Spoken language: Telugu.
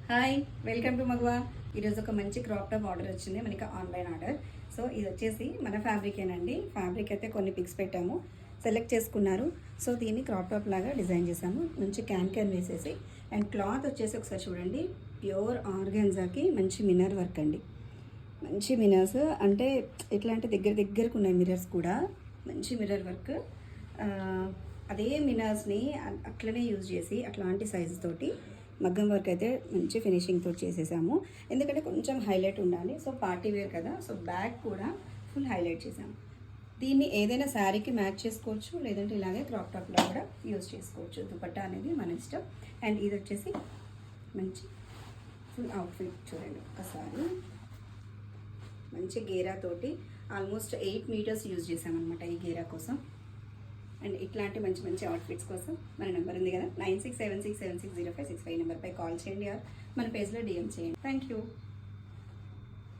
హాయ్, వెల్కమ్ టు మగువా. ఈరోజు ఒక మంచి క్రాప్ టాప్ ఆర్డర్ వచ్చింది మనకి, ఆన్లైన్ ఆర్డర్. సో ఇది వచ్చేసి మన ఫ్యాబ్రికేనండి. ఫ్యాబ్రిక్ అయితే కొన్ని పిక్స్ పెట్టాము, సెలెక్ట్ చేసుకున్నారు. సో దీన్ని క్రాప్ టాప్ లాగా డిజైన్ చేసాము. మంచి క్యాన్ వేసేసి, అండ్ క్లాత్ వచ్చేసి ఒకసారి చూడండి, ప్యూర్ ఆర్గాన్జాకి మంచి మినర్ వర్క్ అండి. మంచి మినర్స్ అంటే ఎట్లా అంటే దగ్గరకు ఉన్నాయి మిరర్స్ కూడా. మంచి మిర్రర్ వర్క్, అదే మినర్స్ని అట్లనే యూజ్ చేసి అట్లాంటి సైజు తోటి మగ్గం వర్క్ అయితే మంచి ఫినిషింగ్తో చేసేసాము. ఎందుకంటే కొంచెం హైలైట్ ఉండాలి. సో పార్టీ వేర్ కదా, సో బ్యాక్ కూడా ఫుల్ హైలైట్ చేసాము. దీన్ని ఏదైనా శారీకి మ్యాచ్ చేసుకోవచ్చు, లేదంటే ఇలాగే క్రాప్ టాప్లో కూడా యూజ్ చేసుకోవచ్చు. దుపట్టా అనేది మన ఇష్టం. అండ్ ఇది వచ్చేసి మంచి ఫుల్ అవుట్ఫిట్ చూడండి ఒకసారి. మంచి గేరా తోటి ఆల్మోస్ట్ 8 మీటర్స్ యూజ్ చేసామన్నమాట ఈ గేరా కోసం. అండ్ ఇట్లాంటి మంచి మంచి అవుట్ఫిట్స్ కోసం మన నెంబర్ ఉంది కదా, 9676760565 నెంబర్పై కాల్ చేయండి, మన పేజ్లో డిఎం చేయండి. Thank you.